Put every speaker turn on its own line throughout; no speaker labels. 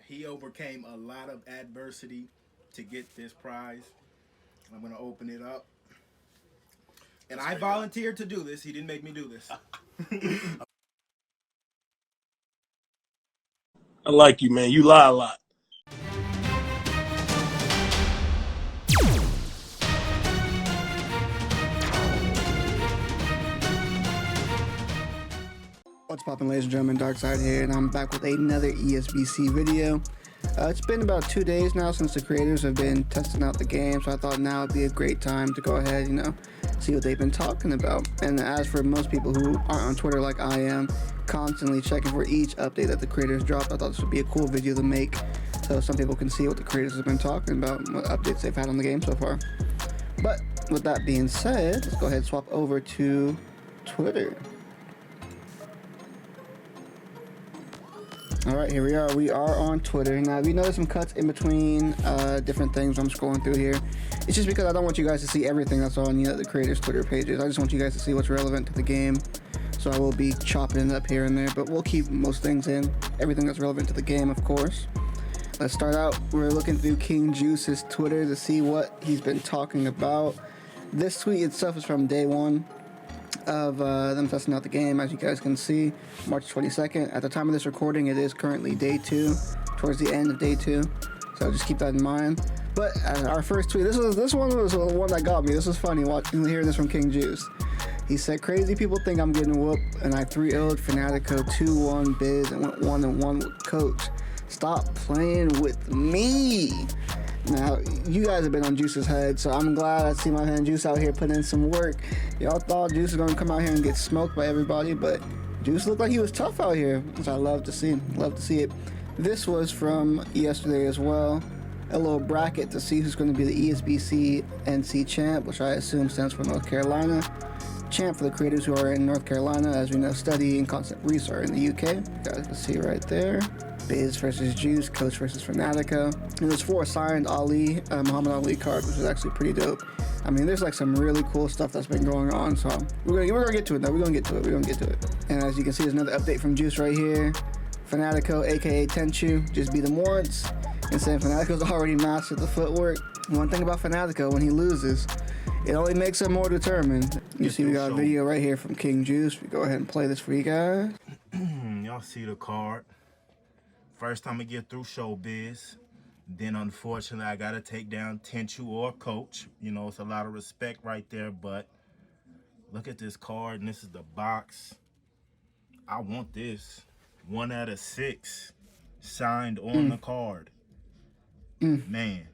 he overcame a lot of adversity to get this prize. I'm going to open it up. And I volunteered to do this. He didn't make me do this.
I like you, man. You lie a lot.
What's poppin', ladies and gentlemen? Darkside here, and I'm back with another ESBC video. It's been about 2 days now since the creators have been testing out the game, so I thought now would be a great time to go ahead, see what they've been talking about. And as for most people who aren't on Twitter like I am, constantly checking for each update that the creators drop, I thought this would be a cool video to make so some people can see what the creators have been talking about and what updates they've had on the game so far. But with that being said, let's go ahead and swap over to Twitter. Alright, here we are. We are on Twitter. Now, if you notice some cuts in between different things I'm scrolling through here, it's just because I don't want you guys to see everything that's on the creators' Twitter pages. I just want you guys to see what's relevant to the game. So I will be chopping it up here and there, but we'll keep most things in. Everything that's relevant to the game, of course. Let's start out. We're looking through King Juice's Twitter to see what he's been talking about. This tweet itself is from day one of them testing out the game. As you guys can see, March 22nd. At the time of this recording, it is currently day 2, towards the end of day 2. So just keep that in mind. But our first tweet, this one was the one that got me. This was funny hearing this from King Juice. He said, "Crazy people think I'm getting whooped, and I 3-0'd Fanatico 2-1 Biz and went 1-1 with Coach. Stop playing with me." Now, you guys have been on Juice's head, so I'm glad I see my man Juice out here putting in some work. Y'all thought Juice was going to come out here and get smoked by everybody, but Juice looked like he was tough out here, which I love to see. Love to see it. This was from yesterday as well. A little bracket to see who's going to be the ESBC NC champ, which I assume stands for North Carolina. Champ for the creators who are in North Carolina, as we know, study and concept research in the UK. You guys can see right there. Biz versus Juice, Coach versus Fanatico. And there's 4 signed Muhammad Ali cards, which is actually pretty dope. I mean, there's like some really cool stuff that's been going on, so we're gonna get to it though. We're gonna get to it. And as you can see, there's another update from Juice right here. Fanatico, aka Tenchu, just beat him once. And saying Fanatico's already mastered the footwork. One thing about Fanatico, when he loses, it only makes him more determined. You see, we got a video right here from King Juice. We go ahead and play this for you guys.
Y'all see the card. First time I get through Showbiz. Then, unfortunately, I got to take down Tenchu or Coach. It's a lot of respect right there, but look at this card, and this is the box. I want this. 1 out of 6 signed on the card. Man.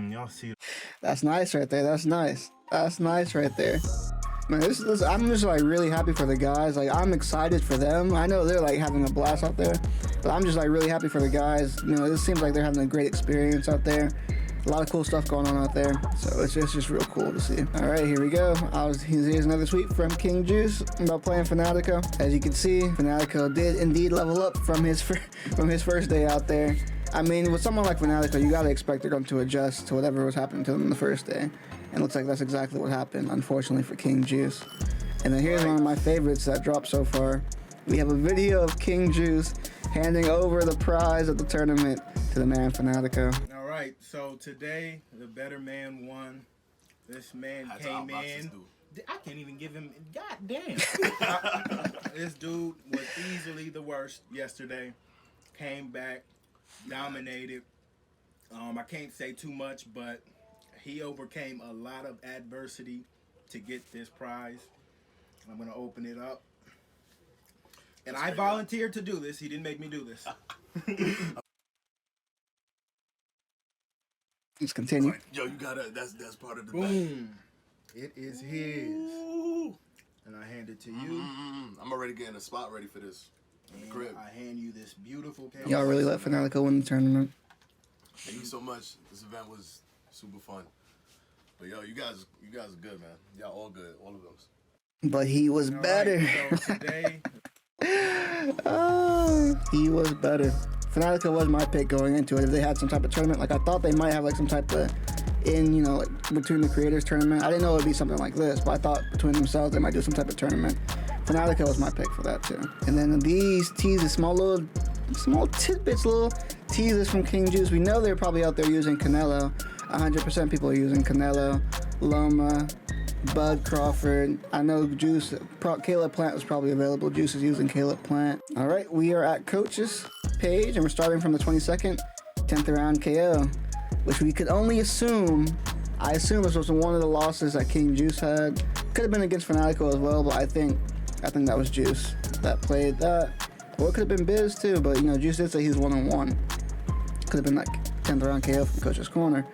Y'all see.
That's nice right there. That's nice right there. Man, I'm just like really happy for the guys. Like, I'm excited for them. I know they're like having a blast out there, but I'm just like really happy for the guys. This seems like they're having a great experience out there. A lot of cool stuff going on out there, so it's just real cool to see. All right, here we go. Here's another tweet from King Juice about playing Fanatico. As you can see, Fanatico did indeed level up from his first day out there. I mean, with someone like Fanatico, you gotta expect they're going to adjust to whatever was happening to them the first day. And it looks like that's exactly what happened, unfortunately, for King Juice. And then here's one of my favorites that dropped so far. We have a video of King Juice handing over the prize of the tournament to the man Fanatico.
All right, so today, the better man won. This man came in. I can't even give him, god damn. This dude was easily the worst yesterday. Came back, dominated. I can't say too much, but he overcame a lot of adversity to get this prize. I'm going to open it up. And I volunteered to do this. He didn't make me do this.
Let's continue.
Yo, you gotta, that's part of the
Boom. It is his. Ooh. And I hand it to you.
I'm already getting a spot ready for this.
And crib. I hand you this beautiful case.
Y'all really let Fanatico win the tournament.
Thank you so much. This event was super fun. But yo, you guys are good, man. Y'all all good, all of those.
But he was better.
Right, so today,
he was better. Fanatico was my pick going into it. If they had some type of tournament, like I thought they might have like some type of like between the creators tournament. I didn't know it would be something like this, but I thought between themselves they might do some type of tournament. Fanatico was my pick for that too. And then these tees, small little some little tidbits, little teasers from King Juice. We know they're probably out there using Canelo. 100% people are using Canelo, Loma, Bud Crawford. I know Juice, Caleb Plant was probably available. Juice is using Caleb Plant. All right, we are at Coach's page, and we're starting from the 22nd, 10th round KO, which we could only assume. I assume this was one of the losses that King Juice had. Could have been against Fanatico as well, but I think that was Juice that played that. Or it could have been Biz too, but you know, Juice did say he was 1-on-1. Could have been like 10th round KO from Coach's corner.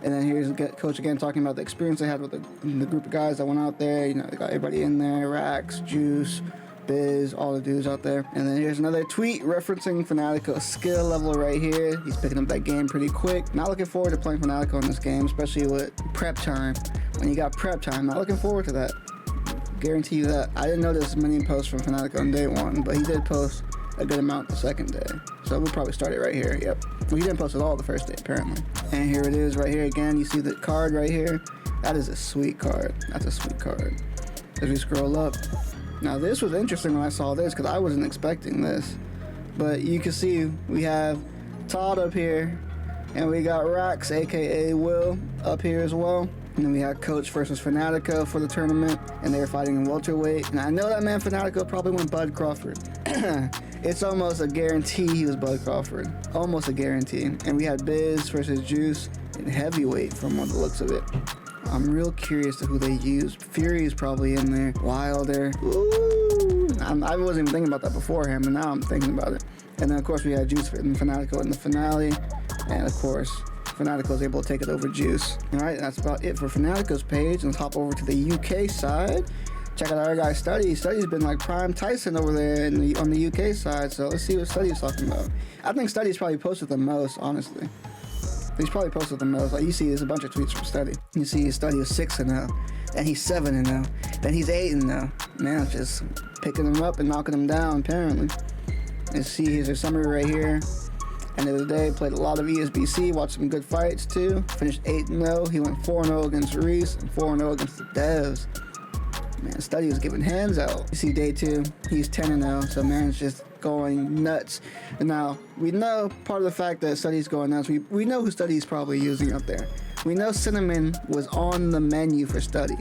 And then here's Coach again talking about the experience they had with the group of guys that went out there. You know, they got everybody in there, Rax, Juice, Biz, all the dudes out there. And then here's another tweet referencing Fanatico's skill level right here. He's picking up that game pretty quick. Not looking forward to playing Fanatico in this game, especially with prep time. When you got prep time, not looking forward to that. Guarantee you that. I didn't notice many posts from Fanatico on day one, but he did post a good amount the second day. So we'll probably start it right here. Yep. Well, he didn't post it all the first day, apparently. And here it is right here again. You see the card right here? That is a sweet card. That's a sweet card. As we scroll up. Now, this was interesting when I saw this because I wasn't expecting this. But you can see we have Todd up here. And we got Rax, a.k.a. Will, up here as well. And then we had Coach versus Fanatico for the tournament. And they were fighting in welterweight. And I know that man Fanatico probably went Bud Crawford. It's almost a guarantee he was Bud Crawford. Almost a guarantee. And we had Biz versus Juice in heavyweight from what the looks of it. I'm real curious to who they used. Fury is probably in there. Wilder. Ooh. I wasn't even thinking about that beforehand, but now I'm thinking about it. And then, of course, we had Juice and Fanatico in the finale. And, of course, Fanatico was able to take it over Juice. All right, that's about it for Fanatico's page. Let's hop over to the UK side. Check out our guy Study. Study's been like Prime Tyson over there on the UK side. So let's see what Study's talking about. I think Study's probably posted the most, honestly. He's probably posted the most. Like you see, there's a bunch of tweets from Study. You see his Study was 6-0, then he's 7-0, then he's 8-0. Man, just picking him up and knocking him down apparently. And see, here's a summary right here. End of the day, played a lot of ESBC, watched some good fights too. Finished 8-0. He went 4-0 against Reese and 4-0 against the Devs. Man, Study was giving hands out. You see day 2, he's 10-0, so man's just going nuts. And now, we know part of the fact that Study's going nuts, we know who Study's probably using out there. We know Cinnamon was on the menu for Study.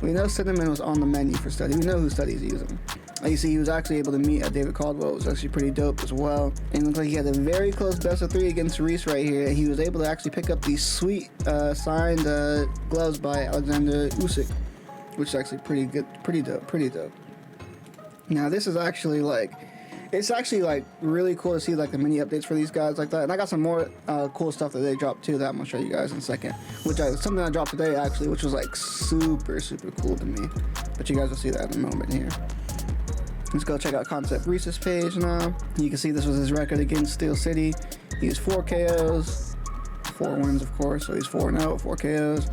We know Cinnamon was on the menu for Study. We know who Study's using. Like you see, he was actually able to meet David Caldwell. It was actually pretty dope as well. And it looked like he had a very close best of 3 against Reese right here. He was able to actually pick up these sweet signed gloves by Alexander Usyk, which is actually pretty good, pretty dope. Now this is actually like, it's actually like really cool to see like the mini updates for these guys like that. And I got some more cool stuff that they dropped too that I'm gonna show you guys in a second. Something I dropped today actually, which was like super cool to me. But you guys will see that in a moment here. Let's go check out Concept Reese's page now. You can see this was his record against Steel City. He has 4 KOs, 4 wins of course, so he's 4-0, 4 KOs.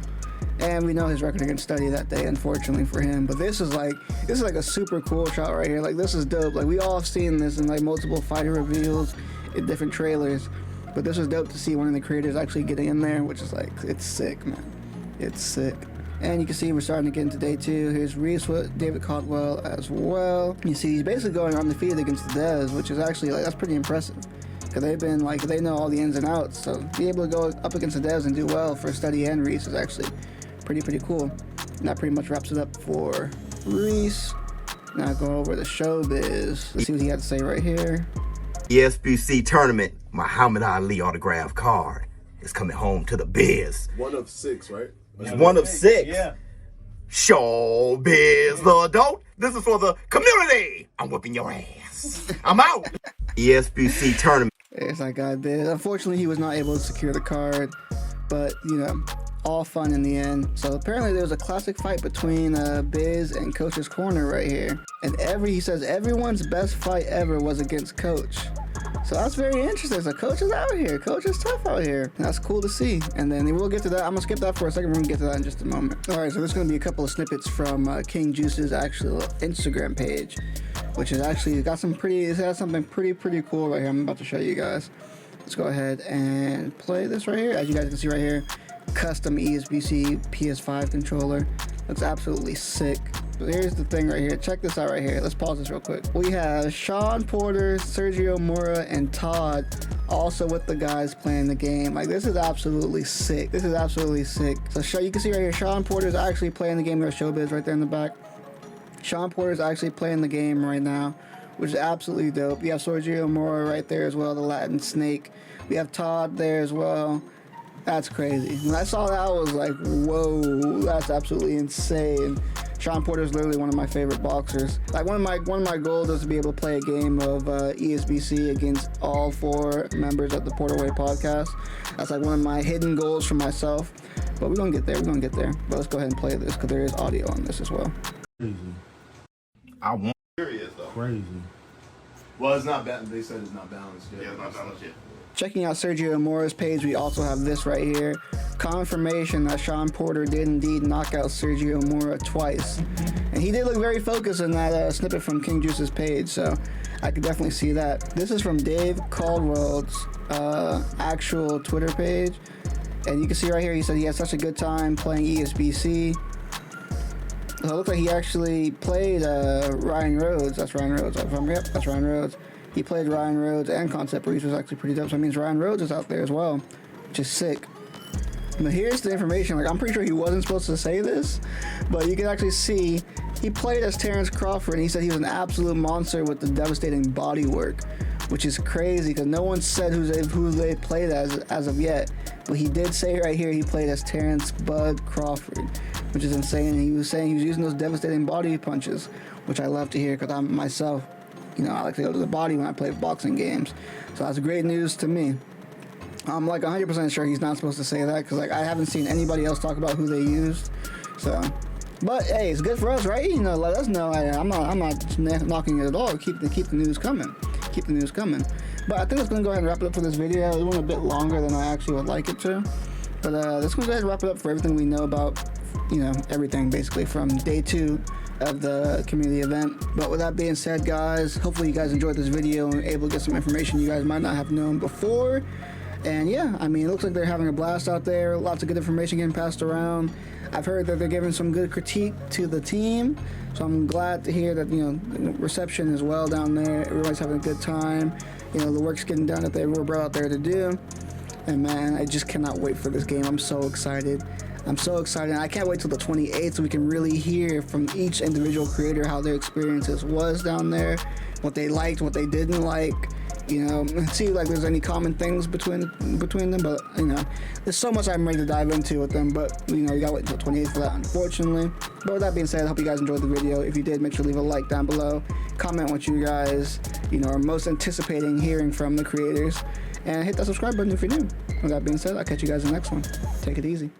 And we know his record against Study that day, unfortunately for him. But this is like a super cool shot right here. Like this is dope. Like we all have seen this in like multiple fighter reveals, in different trailers. But this was dope to see one of the creators actually getting in there, which is like, it's sick, man. It's sick. And you can see we're starting to get into day 2. Here's Reese with David Caldwell as well. You see he's basically going undefeated against the Devs, which is actually like, that's pretty impressive. Because they've been like, they know all the ins and outs. So be able to go up against the Devs and do well for Study and Reese is actually pretty cool. And that pretty much wraps it up for Reese. Now go over the showbiz. Let's see what he had to say right here.
ESBC tournament, Muhammad Ali autograph card is coming home to the Biz.
1 of 6, right?
It's 1 of 6.
Yeah.
Showbiz, the adult. This is for the community. I'm whipping your ass. I'm out. ESBC tournament.
There's that guy Biz. Unfortunately, he was not able to secure the card, but you know, all fun in the end. So apparently there was a classic fight between Biz and Coach's corner right here. And he says everyone's best fight ever was against Coach. So that's very interesting. So Coach is out here. Coach is tough out here. That's cool to see. And then we'll get to that. I'm going to skip that for a second. We're going to get to that in just a moment. All right, so there's going to be a couple of snippets from King Juice's actual Instagram page, which is actually got some it has something pretty cool right here. I'm about to show you guys. Let's go ahead and play this right here. As you guys can see right here, custom ESBC PS5 controller. Looks absolutely sick. But here's the thing right here. Check this out right here. Let's pause this real quick. We have Sean Porter, Sergio Mora, and Todd also with the guys playing the game. Like, this is absolutely sick. This is absolutely sick. So you can see right here, Sean Porter's actually playing the game. There's Showbiz right there in the back. Sean Porter's actually playing the game right now, which is absolutely dope. You have Sergio Mora right there as well, the Latin Snake. We have Todd there as well. That's crazy. When I saw that, I was like, whoa, that's absolutely insane. Sean Porter is literally one of my favorite boxers. Like, one of my goals is to be able to play a game of ESBC against all 4 members of the Porterway podcast. That's like one of my hidden goals for myself. But we're gonna get there. We're gonna get there. But let's go ahead and play this because there is audio on this as well.
Crazy.
I want.
Serious though.
Crazy.
Well, it's not balanced. They said it's not balanced yet.
Yeah, it's not balanced yet.
Checking out Sergio Mora's page, we also have this right here. Confirmation that Sean Porter did indeed knock out Sergio Mora twice. And he did look very focused in that snippet from King Juice's page, so I could definitely see that. This is from Dave Caldwell's actual Twitter page. And you can see right here, he said he had such a good time playing ESBC. So it looks like he actually played Ryan Rhodes. That's Ryan Rhodes. Yep, that's Ryan Rhodes. He played Ryan Rhodes and Concept Breeze, was actually pretty dope. So that means Ryan Rhodes is out there as well, which is sick. But here's the information. Like, I'm pretty sure he wasn't supposed to say this, but you can actually see he played as Terrence Crawford, and he said he was an absolute monster with the devastating body work, which is crazy because no one said who they played as of yet. But he did say right here he played as Terrence Bud Crawford, which is insane. And he was saying he was using those devastating body punches, which I love to hear because I'm myself, I like to go to the body when I play boxing games. So that's great news to me. I'm like 100% sure he's not supposed to say that because I haven't seen anybody else talk about who they used. So, but hey, it's good for us, right? Let us know. I'm not knocking it at all. Keep the news coming. Keep the news coming. But I think let's gonna go ahead and wrap it up for this video. It went a bit longer than I actually would like it to. But let's go ahead and wrap it up for everything we know about, everything basically from day 2 of the community event. But with that being said, guys, hopefully you guys enjoyed this video and were able to get some information you guys might not have known before. And yeah, it looks like they're having a blast out there. Lots of good information getting passed around. I've heard that they're giving some good critique to the team, so I'm glad to hear that reception is well down there. Everybody's having a good time. The work's getting done that they were brought out there to do. And man, I just cannot wait for this game. I'm so excited. I'm so excited. I can't wait till the 28th so we can really hear from each individual creator how their experiences was down there, what they liked, what they didn't like, see like there's any common things between them. But there's so much I'm ready to dive into with them. But you gotta wait until 28th for that, unfortunately. But with that being said, I hope you guys enjoyed the video. If you did, make sure to leave a like down below. Comment what you guys are most anticipating hearing from the creators, and hit that subscribe button if you're new. With that being said, I'll catch you guys in the next one. Take it easy.